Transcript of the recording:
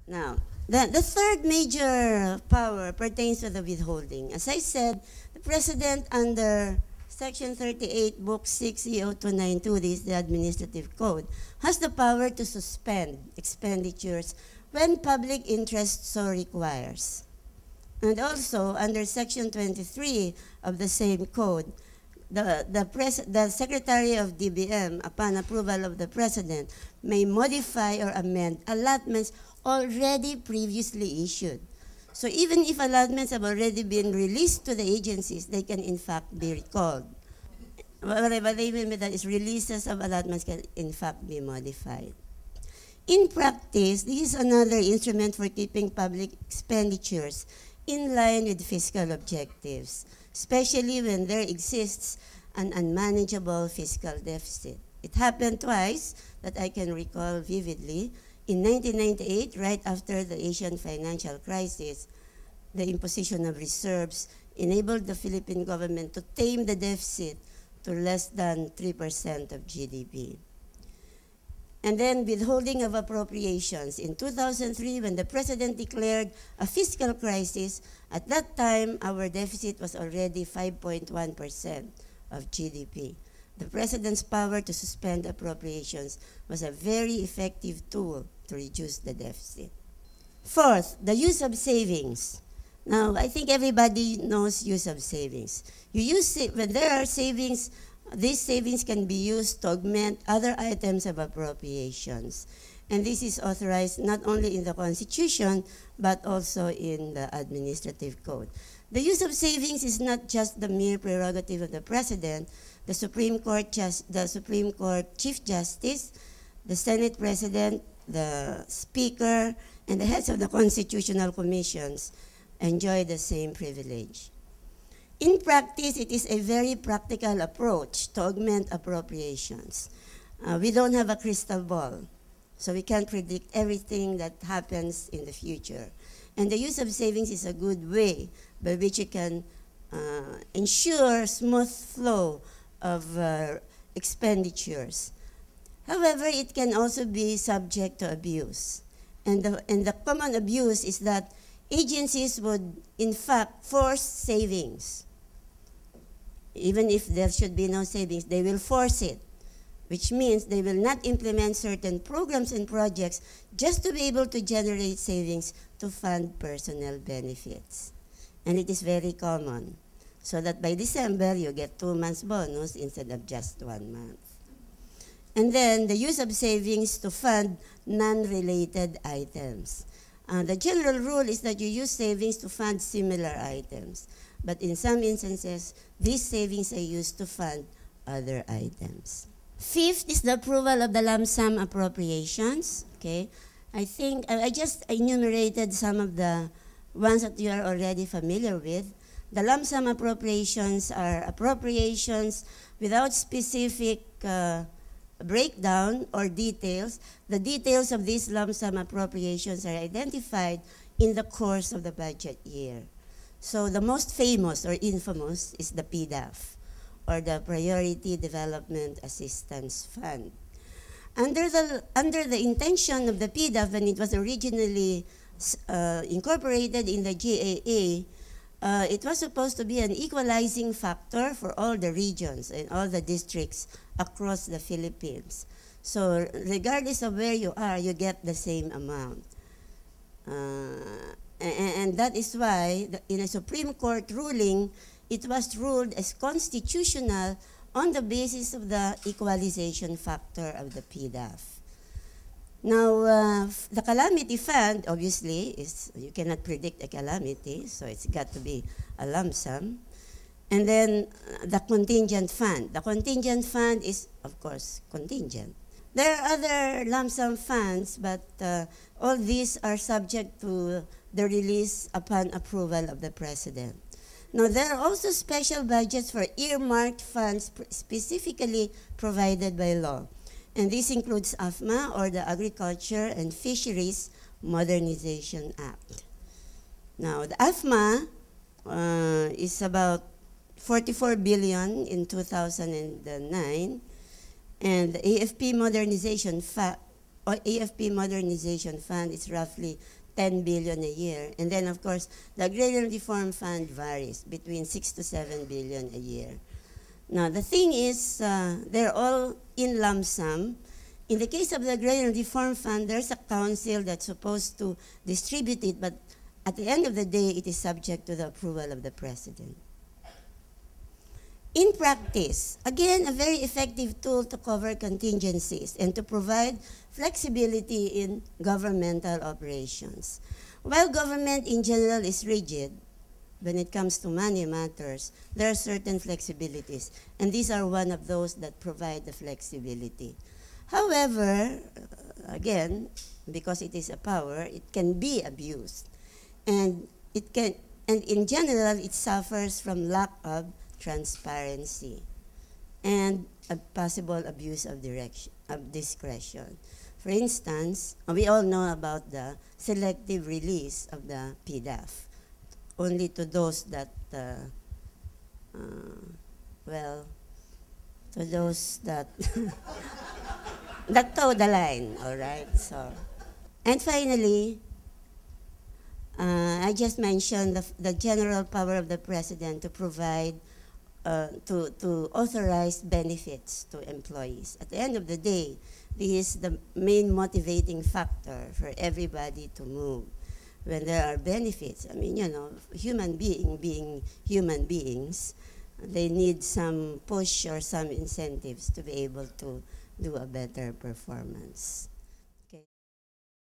Now, the third major power pertains to the withholding. As I said, the President under Section 38, Book 6, E0292, this is the Administrative Code, has the power to suspend expenditures when public interest so requires. And also, under Section 23 of the same code, the Secretary of DBM, upon approval of the President, may modify or amend allotments already previously issued. So even if allotments have already been released to the agencies, they can in fact be recalled. What I mean by that is releases of allotments can in fact be modified. In practice, this is another instrument for keeping public expenditures in line with fiscal objectives, especially when there exists an unmanageable fiscal deficit. It happened twice that I can recall vividly. In 1998, right after the Asian financial crisis, the imposition of reserves enabled the Philippine government to tame the deficit to less than 3% of GDP. And then withholding of appropriations. In 2003, when the President declared a fiscal crisis, at that time, our deficit was already 5.1% of GDP. The President's power to suspend appropriations was a very effective tool to reduce the deficit. Fourth, the use of savings. Now, I think everybody knows use of savings. When there are savings, these savings can be used to augment other items of appropriations. And this is authorized not only in the Constitution, but also in the Administrative Code. The use of savings is not just the mere prerogative of the President. The Supreme Court Chief Justice, the Senate President, the Speaker, and the heads of the constitutional commissions enjoy the same privilege. In practice, it is a very practical approach to augment appropriations. We don't have a crystal ball, so we can't predict everything that happens in the future. And the use of savings is a good way by which you can ensure smooth flow of expenditures. However, it can also be subject to abuse. And the common abuse is that agencies would, in fact, force savings. Even if there should be no savings, they will force it, which means they will not implement certain programs and projects just to be able to generate savings to fund personnel benefits. And it is very common, so that by December, you get 2 months bonus instead of just 1 month. And then the use of savings to fund non-related items. The general rule is that you use savings to fund similar items. But in some instances, these savings are used to fund other items. Fifth is the approval of the lump sum appropriations. Okay, I think I just enumerated some of the ones that you are already familiar with. The lump sum appropriations are appropriations without specific breakdown or details. The details of these lump sum appropriations are identified in the course of the budget year. So the most famous or infamous is the PDAF, or the Priority Development Assistance Fund. Under the intention of the PDAF, when it was originally incorporated in the GAA, it was supposed to be an equalizing factor for all the regions and all the districts across the Philippines. So regardless of where you are, you get the same amount. And that is why, in a Supreme Court ruling, it was ruled as constitutional on the basis of the equalization factor of the PDAF. Now, the calamity fund, obviously, you cannot predict a calamity, so it's got to be a lump sum. And then the contingent fund. The contingent fund is, of course, contingent. There are other lump sum funds, but all these are subject to the release upon approval of the President. Now, there are also special budgets for earmarked funds specifically provided by law. And this includes AFMA, or the Agriculture and Fisheries Modernization Act. Now, the AFMA is about 44 billion in 2009, and the AFP Modernization AFP Modernization Fund is roughly 10 billion a year. And then, of course, the Agrarian Reform Fund varies between 6 to 7 billion a year. Now, the thing is, they're all in lump sum. In the case of the Agrarian Reform Fund, there's a council that's supposed to distribute it, but at the end of the day, it is subject to the approval of the President. In practice, again, a very effective tool to cover contingencies and to provide flexibility in governmental operations. While government in general is rigid, when it comes to money matters, there are certain flexibilities, and these are one of those that provide the flexibility. However, again, because it is a power, it can be abused, and in general, it suffers from lack of transparency and a possible abuse of discretion. For instance, we all know about the selective release of the PDAF, only to those that, to those that, that toe the line, all right? So, and finally, I just mentioned the general power of the President to provide to authorize benefits to employees. At the end of the day, this is the main motivating factor for everybody to move. When there are benefits, I mean, you know, human being human beings, they need some push or some incentives to be able to do a better performance.